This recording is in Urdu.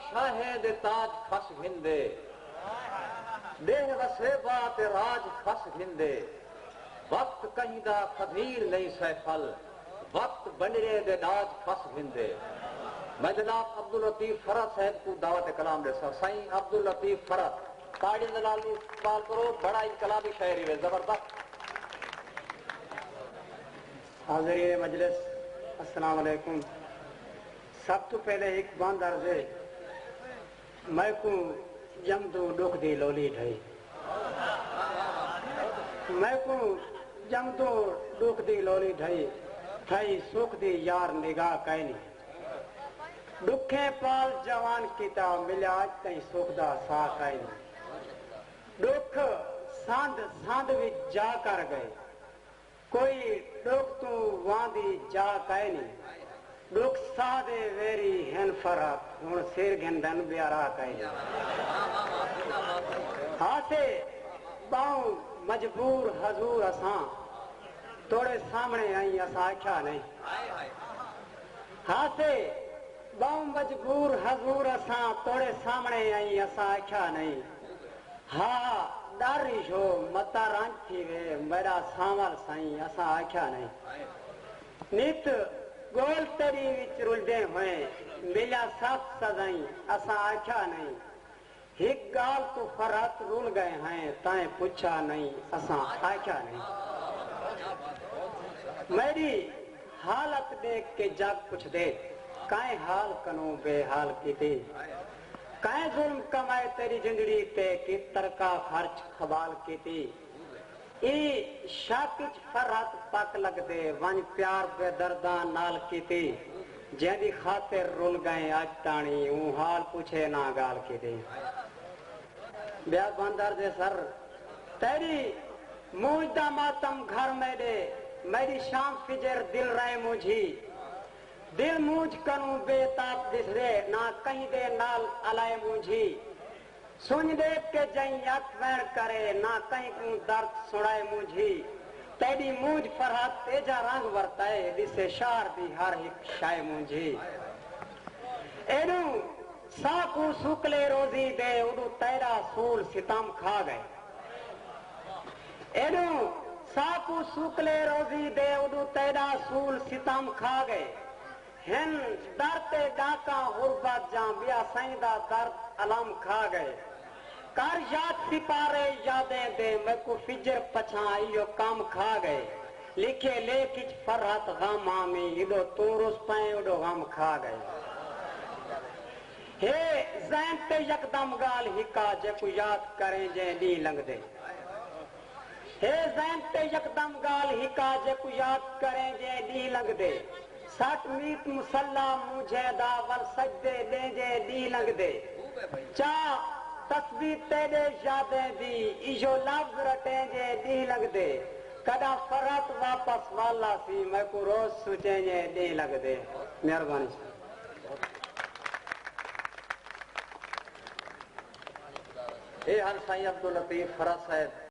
شاہے دے تاج خس گھندے دیہ وسے بات راج خس گھندے وقت کہیں دا خبیر نہیں سیفل وقت بنرے دے داج خس گھندے میں جناب عبداللطیف فرد صاحب کو دعوت کلام دے سا سائیں عبداللطیف فرد تاڑی دلالی استعمال کرو بڑا انقلابی شاعری ہے زبردست حاضرین مجلس السلام علیکم سب تو پہلے ایک بند عرض ہے میں کو جمدو ڈوک دی لولی ڈھائی میں کو جمدو ڈوک دی لولی ڈھائی تھائی سوکھ دی یار نگاہ کائنی ڈکھیں پال جوان کیتا ملیا آج تائیں سوکھ دا ساتھ آئینی ڈکھ ساندھ ساندھ وچ جا کر گئے کوئی ڈوک تو واندی جا کائے نہیں ڈوک سادے ویری ہن فرات ہون سیر گھندن بیارا کائے نہیں ہاسے باؤں مجبور حضور اساں توڑے سامنے آئیں اساں آکھا نہیں ہاسے باؤں مجبور حضور اساں توڑے سامنے آئیں اساں آکھا نہیں ہاں داری شو متا رانچ تھی وے میرا سامر سائیں اساں آکھا نہیں نیت گول تری وچ رلدے ہوئے ملیا سب سزائیں اساں آکھا نہیں ایک گال تو فرات رول گئے ہیں تائیں پوچھا نہیں اساں آکھا نہیں میری حالت دیکھ کے جگ پوچھ دے کائیں حال کنوں بے حال کی تھی کائیں ظلم کمائے تیری زندگی تے کی ترکا خرچ خبال کی تھی ای شاکچ فرات پاک لگ دے ون پیار بے دردان نال کی تھی جیندی خاطر رول گئے آج تانی اون حال پوچھے نا گال کی تھی بیا بندر دے سر تیری موجدہ ماتم گھر میں دے میری شام فجر دل رائے مجھی دل موج کنوں بے تاپ دس دے نہ کہیں دے نال علائے مجھی سن دے کے جائیں یک وین کرے نہ کہیں کوں درد سڑائے مجھی تیری موج فرحت تیجا رنگ ورتائے دسے شار دی ہر ایک شائے مجھی ایڈو ساکو سکلے روزی دے اڈو تیرا سول ستم کھا گئے ایڈو ساکو سکلے روزی دے اڈو تیرا سول ستم کھا گئے ہن درتے ڈاکا غربت جاں بیا سائندہ درد علم کھا گئے کار یاد سپارے یادیں دے میں کو فجر پچھاں ایو کام کھا گئے لکھے لے کچھ فرحت غم آمی ایڈو تورس پائیں اڈو غم کھا گئے ہے زین تے یکدم گال ہکا جے کو یاد کریں جے نی لنگ دے ہے زین تے یکدم گال ہکا جے کو یاد کریں جے نی لنگ دے سٹ میت مسلح مجھے دا ول سجدے دیں جے دی لنگ دے چاہ تصویر تیرے یادیں دی ایجو لفظ رٹیں جے دی لنگ دے کدا فرات واپس والا سی میں کو روز سوچیں جے دی لنگ دے مہربانی اے ہن سائیں عبداللطیف فرد صاحب